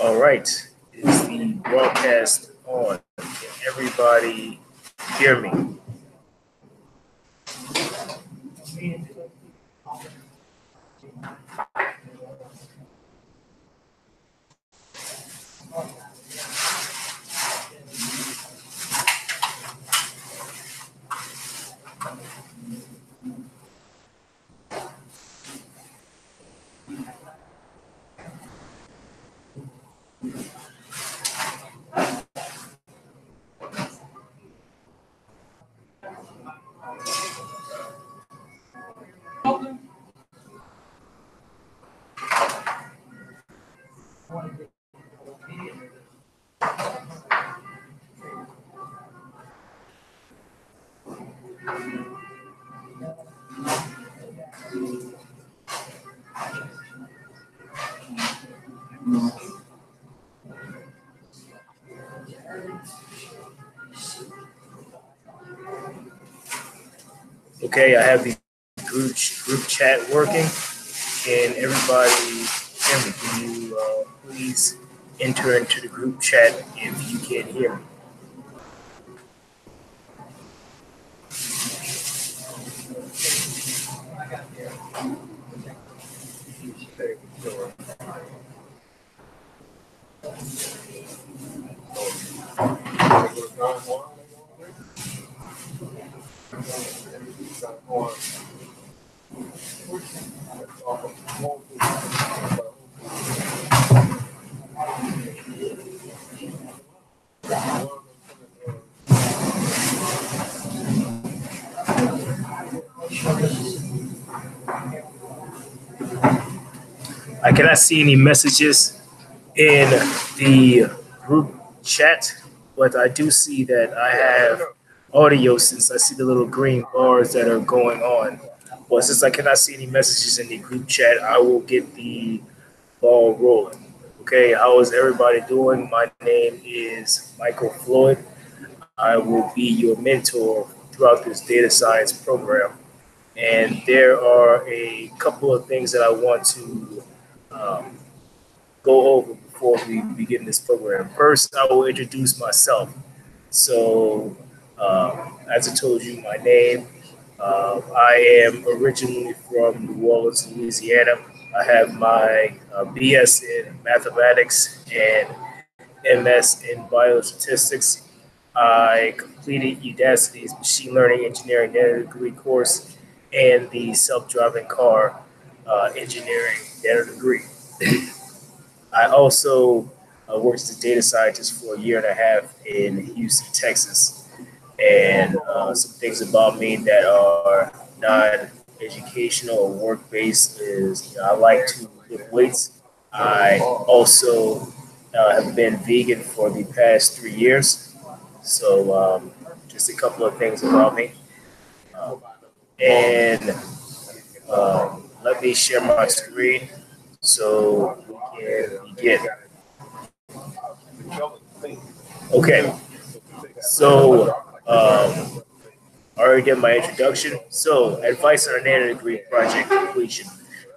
All right. Is the broadcast on? Can everybody hear me? Okay, I have the group chat working. Can everybody hear me? Can you please enter into the group chat if you can hear me? I cannot see any messages in the group chat, but I do see that I have audio since I see the little green bars that are going on. But since I cannot see any messages in the group chat, I will get the ball rolling. Okay, how is everybody doing? My name is Michael Floyd. I will be your mentor throughout this data science program. And there are a couple of things that I want to um, go over before we begin this program. First, I will introduce myself. So, as I told you, my name, I am originally from New Orleans, Louisiana. I have my BS in mathematics and MS in biostatistics. I completed Udacity's machine learning engineering nanodegree course and the self-driving car engineering nanodegree. I also worked as a data scientist for a year and a half in Houston, Texas. And some things about me that are non-educational or work-based is I like to lift weights. I also have been vegan for the past 3 years. So just a couple of things about me. And let me share my screen so we can begin. Okay, so I already did my introduction. So advice on a nanodegree project completion.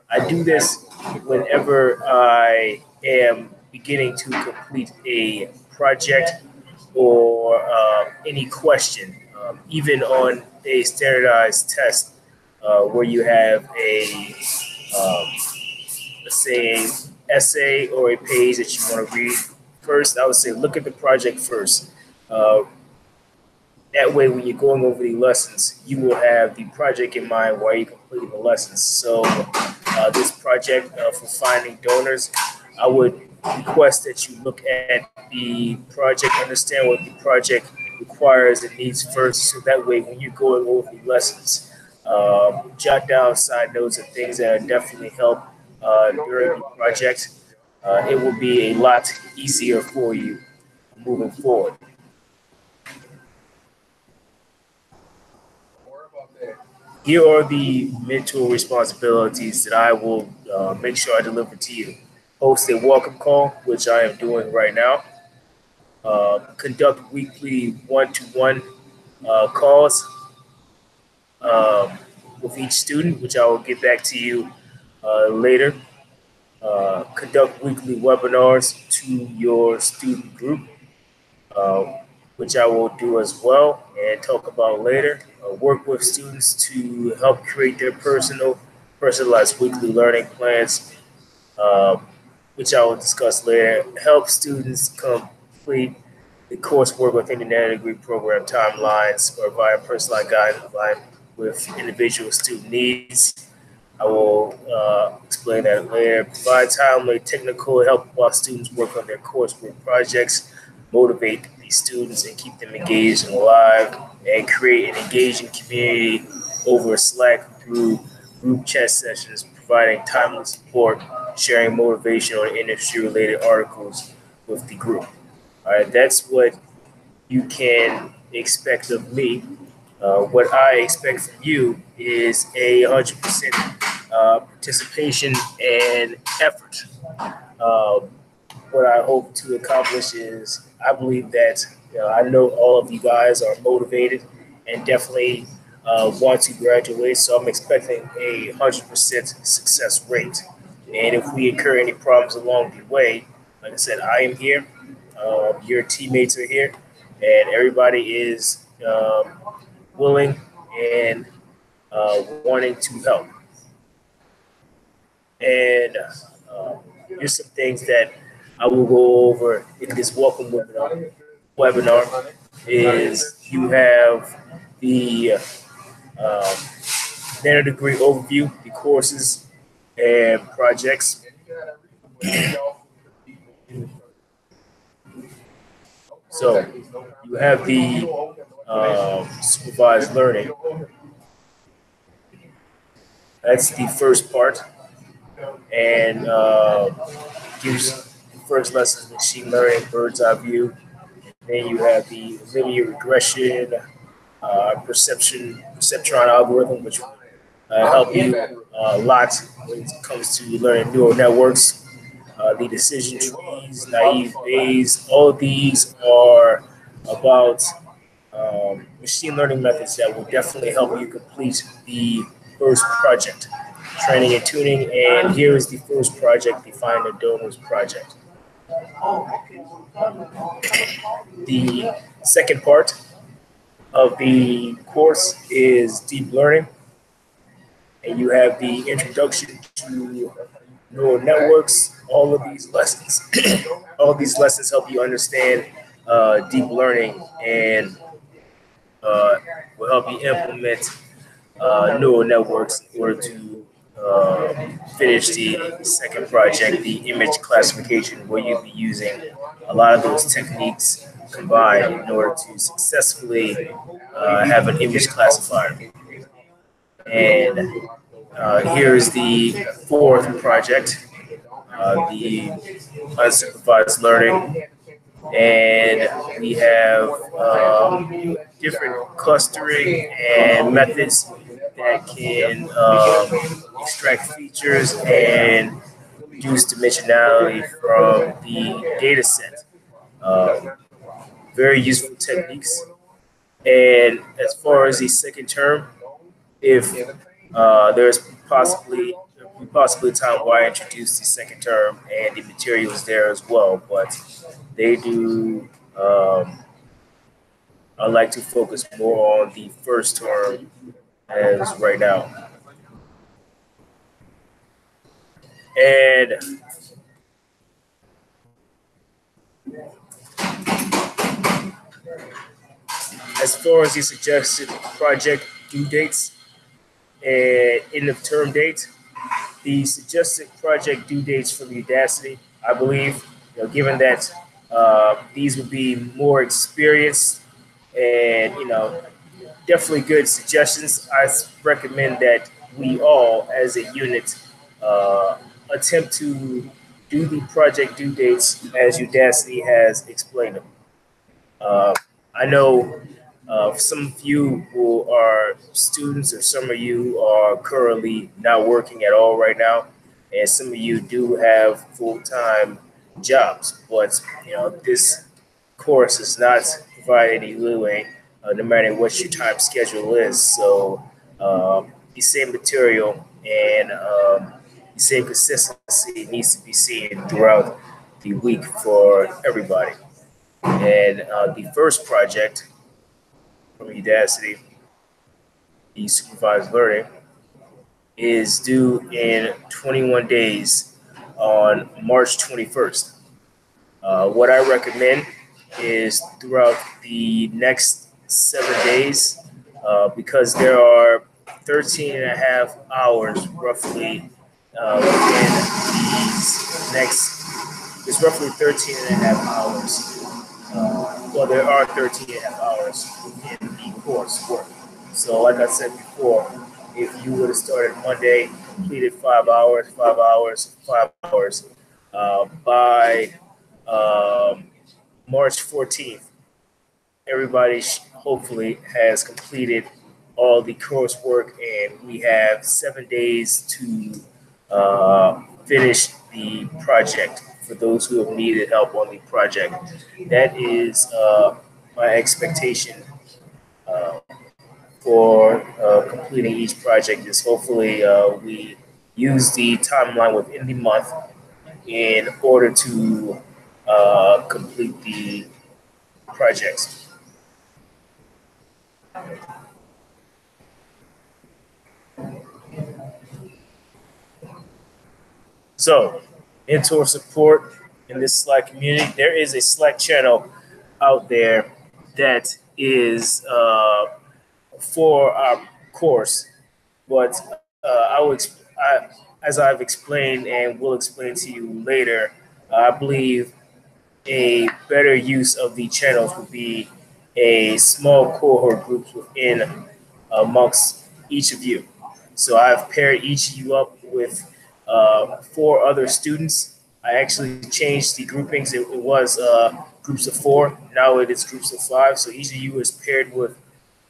I do this whenever I am beginning to complete a project or any question, even on a standardized test where you have a, um, let's say, essay or a page that you want to read. First, I would say look at the project first. Uh, that way, when you're going over the lessons, you will have the project in mind while you're completing the lessons. So, this project for finding donors, I would request that you look at the project, understand what the project requires and needs first. So that way, when you're going over the lessons, jot down side notes and things that definitely help during the project. It will be a lot easier for you moving forward. Here are the mentor responsibilities that I will make sure I deliver to you. Host a welcome call, which I am doing right now. Conduct weekly one-to-one calls um, with each student, which I will get back to you later. Conduct weekly webinars to your student group, uh, which I will do as well and talk about later. Work with students to help create their personalized weekly learning plans, uh, which I will discuss later. Help students complete the coursework within the Nanodegree program timelines or via personalized guideline with individual student needs. I will explain that later. Provide timely technical help while students work on their coursework projects, motivate these students and keep them engaged and alive, and create an engaging community over Slack through group chat sessions, providing timely support, sharing motivational and industry-related articles with the group. All right, that's what you can expect of me. What I expect from you is 100% participation and effort. Um, what I hope to accomplish is I believe that I know all of you guys are motivated and definitely want to graduate. So I'm expecting 100% success rate. And if we incur any problems along the way, like I said, I am here. Your teammates are here, and everybody is willing and wanting to help. And here's some things that I will go over in this welcome webinar is you have the Nanodegree overview, the courses and projects. So you have the supervised learning. That's the first part, and gives the first lessons machine learning, bird's eye view. Then you have the linear regression, perceptron algorithm, which help you a lot when it comes to learning neural networks. The decision trees, naive Bayes, all of these are about machine learning methods that will definitely help you complete the first project, training and tuning. And here is the first project, the Find the Donors project. The second part of the course is deep learning, and you have the introduction to neural networks. All of these lessons, all these lessons help you understand deep learning and will help you implement neural networks in order to finish the second project, the image classification, where you'll be using a lot of those techniques combined in order to successfully have an image classifier. And here's the fourth project, the unsupervised learning. And we have different clustering and methods that can extract features and reduce dimensionality from the data set. Very useful techniques. And as far as the second term, if there's possibly a time where I introduce the second term and the material is there as well, but they do. I like to focus more on the first term as right now. And as far as the suggested project due dates and end of term date, the suggested project due dates for the Udacity, I believe, given that these would be more experienced and, definitely good suggestions, I recommend that we all, as a unit, attempt to do the project due dates as Udacity has explained them. I know some of you who are students, or some of you are currently not working at all right now, and some of you do have full-time jobs. But this course is not providing any leeway, no matter what your time schedule is. So the same material and the same consistency needs to be seen throughout the week for everybody. And the first project from Udacity, the supervised learning, is due in 21 days on March 21st. What I recommend is throughout the next 7 days, because there are 13 and a half hours roughly within these next, it's roughly 13 and a half hours. Well, there are 13 and a half hours in the course work. So like I said before, if you would have started Monday, completed 5 hours, 5 hours, 5 hours, by March 14th, everybody hopefully has completed all the coursework, and we have 7 days to finish the project for those who have needed help on the project. That is my expectation uh, for completing each project is hopefully we use the timeline within the month in order to complete the projects. So, mentor support in this Slack community, there is a Slack channel out there that is for our course, but as I've explained and will explain to you later, I believe a better use of the channels would be a small cohort group within amongst each of you. So I've paired each of you up with 4 other students. I actually changed the groupings. It was groups of 4. Now it is groups of 5. So each of you is paired with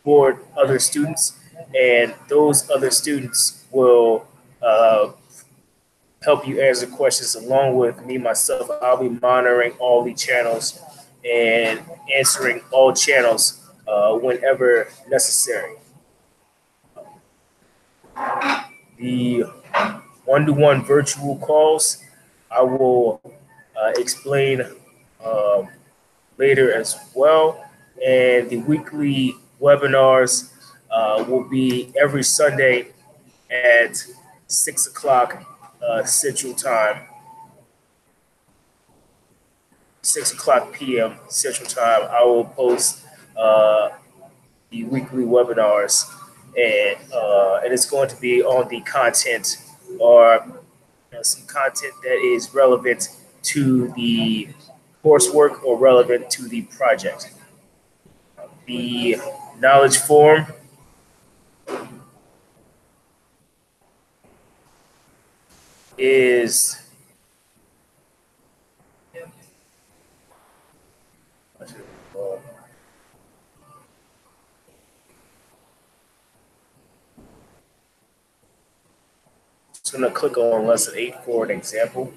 4 other students, and those other students will help you answer questions along with me myself. I'll be monitoring all the channels and answering all channels whenever necessary. The one-to-one virtual calls, I will explain um, later as well. And the weekly webinars will be every Sunday at 6 o'clock Central Time, 6 o'clock p.m. Central Time. I will post the weekly webinars, and it's going to be on the content or some content that is relevant to the coursework or relevant to the project. The knowledge form is just going to click on lesson 8 for an example.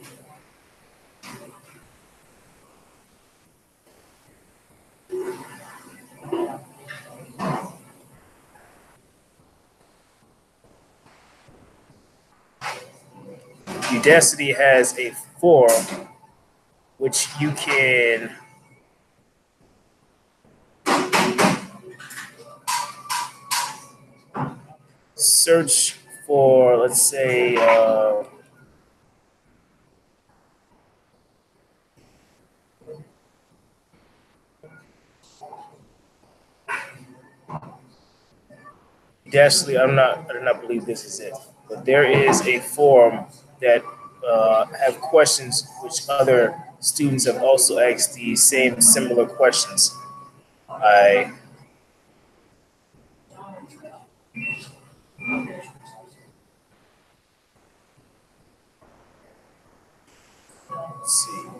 Udacity has a forum which you can search for, let's say, Udacity, I do not believe this is it, but there is a forum that have questions which other students have also asked the same similar questions. I let's see.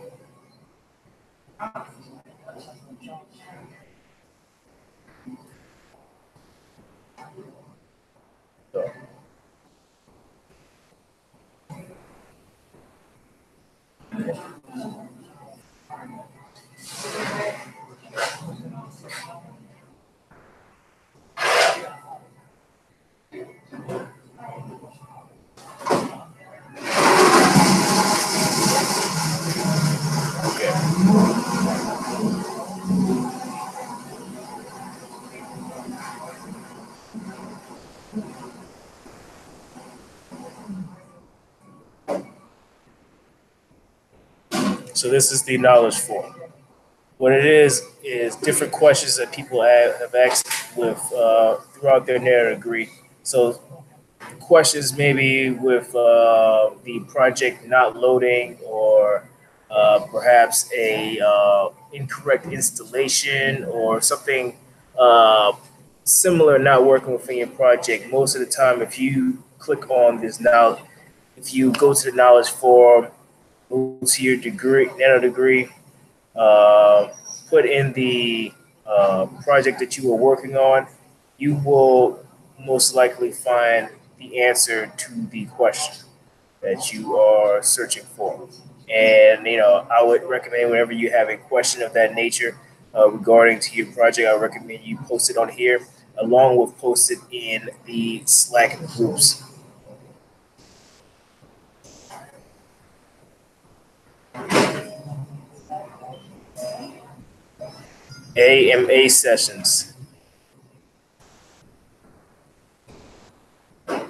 So, So this is the knowledge form. What it is different questions that people have asked with throughout their narrative degree. So questions maybe with the project not loading, or perhaps a incorrect installation, or something uh, similar not working within your project. Most of the time, if you click on this now, if you go to the knowledge form, go to your degree, nano degree, uh, put in the project that you were working on, you will most likely find the answer to the question that you are searching for. And I would recommend whenever you have a question of that nature regarding to your project, I recommend you post it on here, along with post it in the Slack groups. AMA sessions. I'm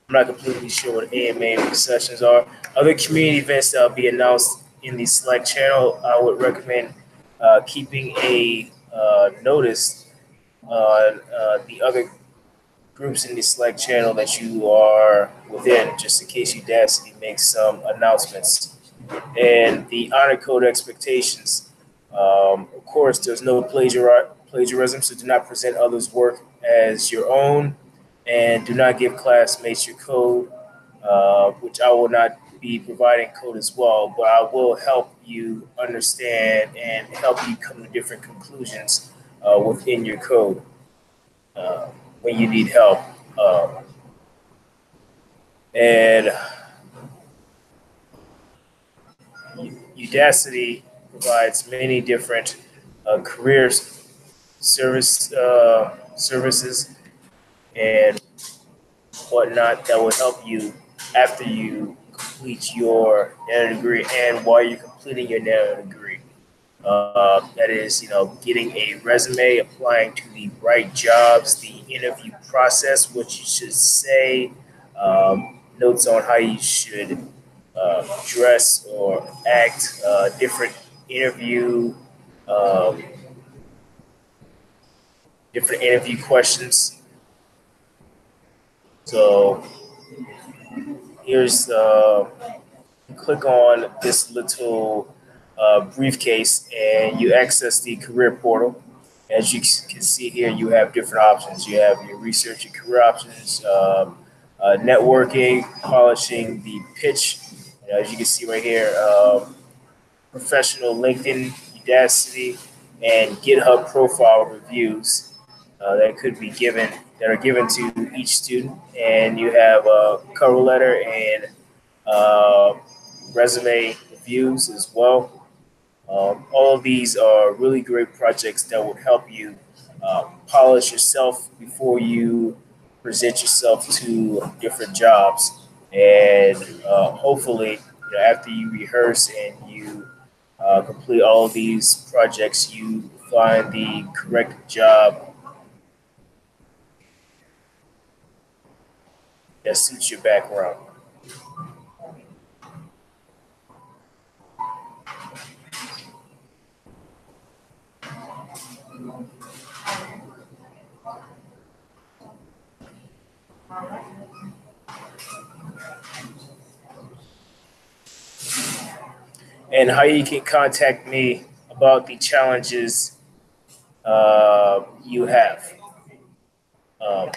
not completely sure what AMA sessions are. Other community events that will be announced in the Slack channel, I would recommend keeping a notice on the other groups in the Slack channel that you are within, just in case Udacity makes some announcements. And the honor code expectations. Of course, there's no plagiarism, so do not present others' work as your own, and do not give classmates your code, which I will not be providing code as well, but I will help you understand and help you come to different conclusions within your code uh, when you need help. And Udacity provides many different careers services and whatnot that will help you after you complete your nano degree and while you're completing your nano degree. That is, getting a resume, applying to the right jobs, the interview process, what you should say, notes on how you should dress or act, different interview, um, different interview questions. So here's click on this little briefcase and you access the career portal. As you can see here, you have different options. You have your research and career options, networking, polishing the pitch. As you can see right here, professional LinkedIn, Udacity, and GitHub profile reviews that are given to each student. And you have a cover letter and uh, resume reviews as well. All of these are really great projects that would help you polish yourself before you present yourself to different jobs. And hopefully, after you rehearse and you complete all of these projects, you find the correct job that suits your background. And how you can contact me about the challenges you have. Um,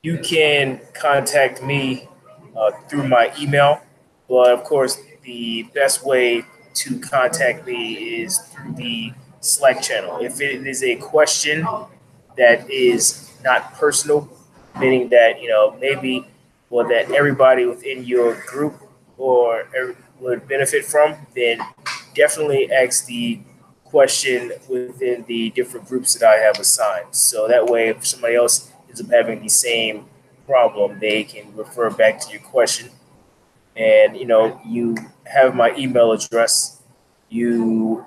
you can contact me through my email, but of course, the best way to contact me is through the Slack channel. If it is a question that is not personal, meaning that maybe that everybody within your group would benefit from, then definitely ask the question within the different groups that I have assigned. So that way, if somebody else ends up having the same problem, they can refer back to your question. And you have my email address. You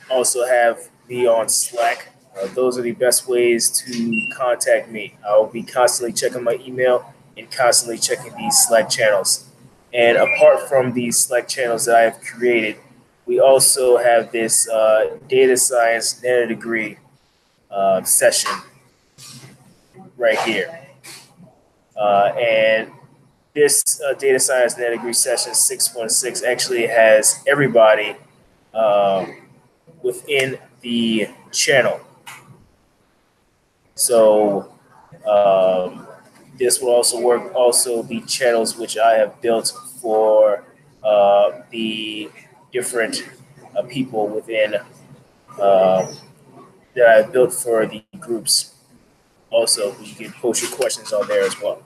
also have me on Slack. Those are the best ways to contact me. I will be constantly checking my email in constantly checking these Slack channels. And apart from these Slack channels that I have created, we also have this data science Nanodegree session right here. And this data science Nanodegree session 6.6 actually has everybody within the channel. So this will also work also the channels which I have built for the different people within that I've built for the groups. Also, you can post your questions on there as well.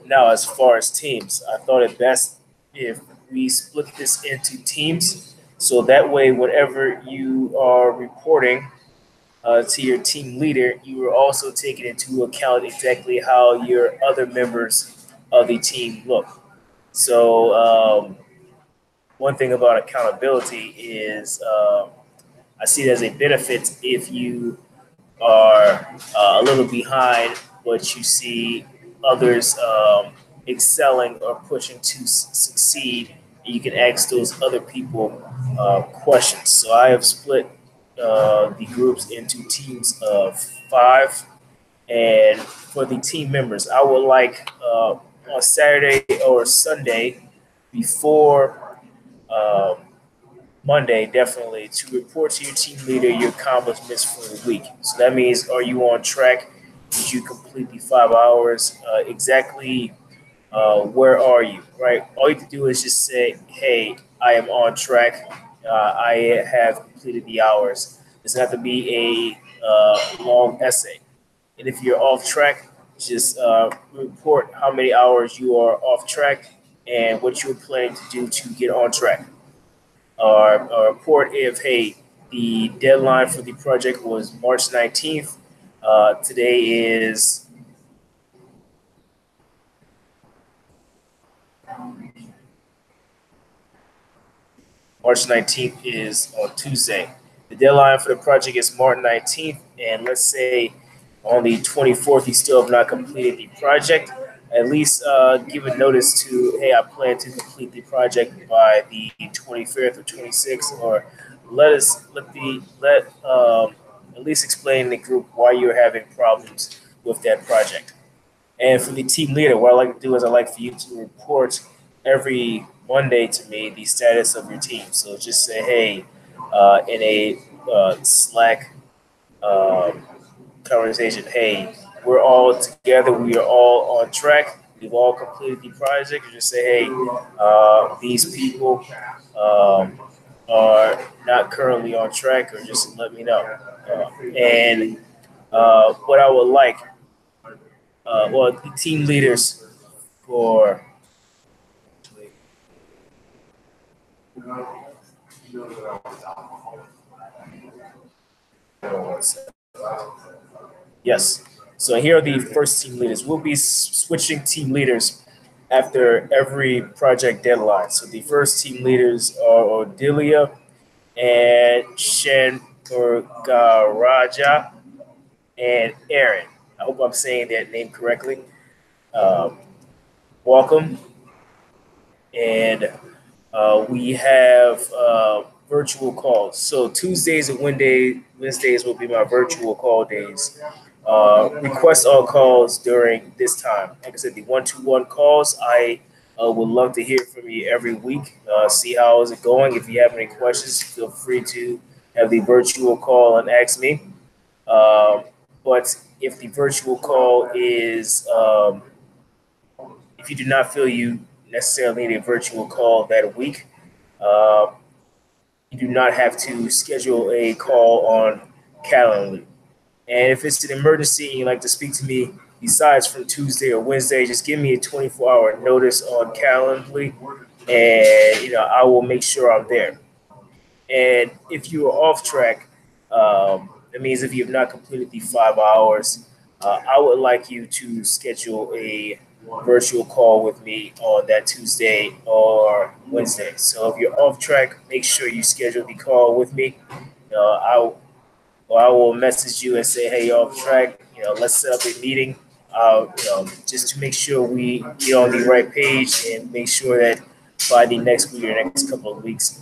Now, as far as teams, I thought it best if we split this into teams. So that way, whenever you are reporting to your team leader, you are also taking into account exactly how your other members of the team look. So one thing about accountability is I see it as a benefit if you are a little behind, but you see others excelling or pushing to succeed, and you can ask those other people questions. So I have split the groups into teams of 5, and for the team members, I would like on Saturday or Sunday before Monday, definitely, to report to your team leader your accomplishments for the week. So that means, are you on track? Did you complete the 5 hours? Exactly where are you, right? All you have to do is just say, hey, I am on track. I have completed the hours. It doesn't have to be a long essay. And if you're off track, just report how many hours you are off track and what you're planning to do to get on track. Or report if, hey, the deadline for the project was March 19th. Today is March 19th is on Tuesday. The deadline for the project is March 19th, and let's say on the 24th you still have not completed the project. At least give a notice to, hey, I plan to complete the project by the 25th or 26th, or let at least explain in the group why you're having problems with that project. And for the team leader, what I like to do is I like for you to report every Monday to me the status of your team. So just say, hey, in a Slack conversation, hey, we're all together, we are all on track, we've all completed the project. You just say, hey, these people are not currently on track, or just let me know. And what I would like, well, the team leaders for yes. So here are the first team leaders. We'll be switching team leaders after every project deadline. So the first team leaders are Odilia and Shanmugaraja and Aaron. I hope I'm saying that name correctly. Um, Welcome. And we have virtual calls. So Tuesdays and Wednesdays will be my virtual call days. Request all calls during this time. Like I said, the one-to-one calls, I would love to hear from you every week. See how is it going. If you have any questions, feel free to have the virtual call and ask me. But if the virtual call is, if you do not feel you necessarily need a virtual call that week, uh, you do not have to schedule a call on Calendly. And if it's an emergency and you'd like to speak to me besides from Tuesday or Wednesday, just give me a 24-hour notice on Calendly, and I will make sure I'm there. And if you are off track, that means if you have not completed the 5 hours, I would like you to schedule a virtual call with me on that Tuesday or Wednesday. So if you're off track, make sure you schedule the call with me. I will message you and say, hey, you're off track. Let's set up a meeting. just to make sure we get on the right page and make sure that by the next week or next couple of weeks,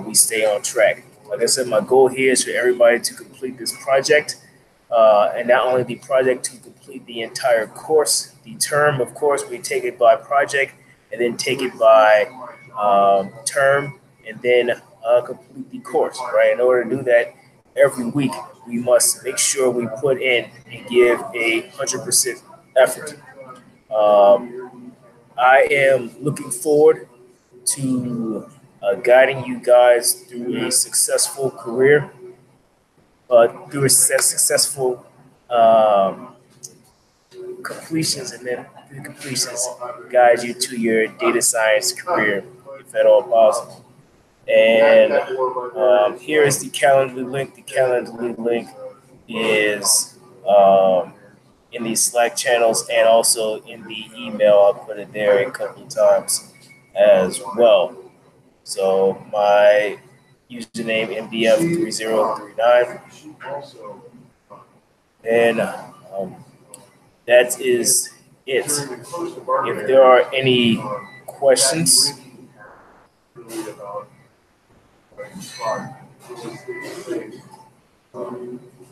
we stay on track. Like I said, my goal here is for everybody to complete this project, and not only the project, to complete the entire course. The term, of course, we take it by project and then take it by term, and then complete the course, right? In order to do that, every week we must make sure we put in and give 100% effort. I am looking forward to guiding you guys through a successful career, through a successful completions, and then through the completions, guide you to your data science career, if at all possible. And here is the Calendly link. The Calendly link is in the Slack channels and also in the email. I'll put it there a couple of times as well. So my username MDF3039, and that is it. If there are any questions,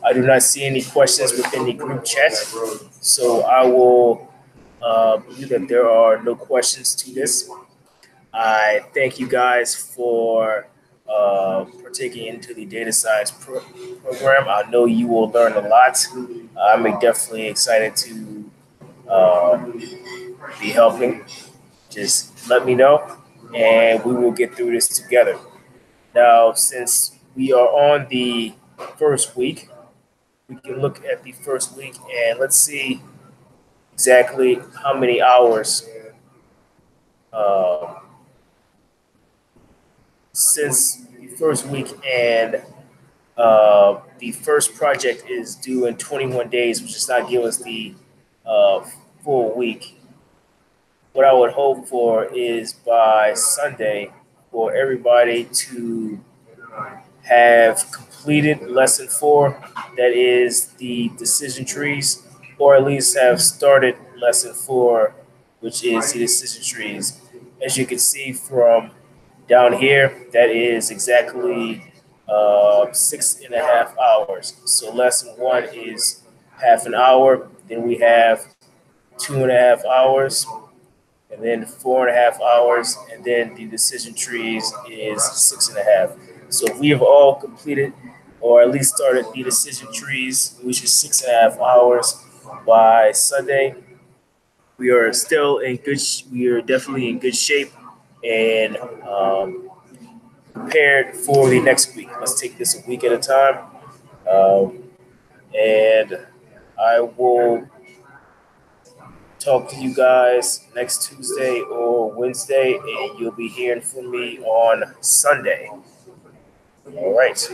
I do not see any questions within the group chat, so I will believe that there are no questions to this. I thank you guys for partaking into the data science program. I know you will learn a lot. I'm definitely excited to be helping. Just let me know, and we will get through this together. Now, since we are on the first week, we can look at the first week and let's see exactly how many hours since the first week, and the first project is due in 21 days, which does not give us the full week. What I would hope for is by Sunday for everybody to have completed lesson 4, that is the decision trees, or at least have started lesson 4, which is the decision trees. As you can see from down here, that is exactly 6.5 hours. So lesson 1 is half an hour, then we have 2.5 hours, and then 4.5 hours, and then the decision trees is 6.5. So if we have all completed or at least started the decision trees, which is 6.5 hours by Sunday, we are still in good. We are definitely in good shape and prepared for the next week. Let's take this a week at a time, and I will talk to you guys next Tuesday or Wednesday, and you'll be hearing from me on Sunday. All right.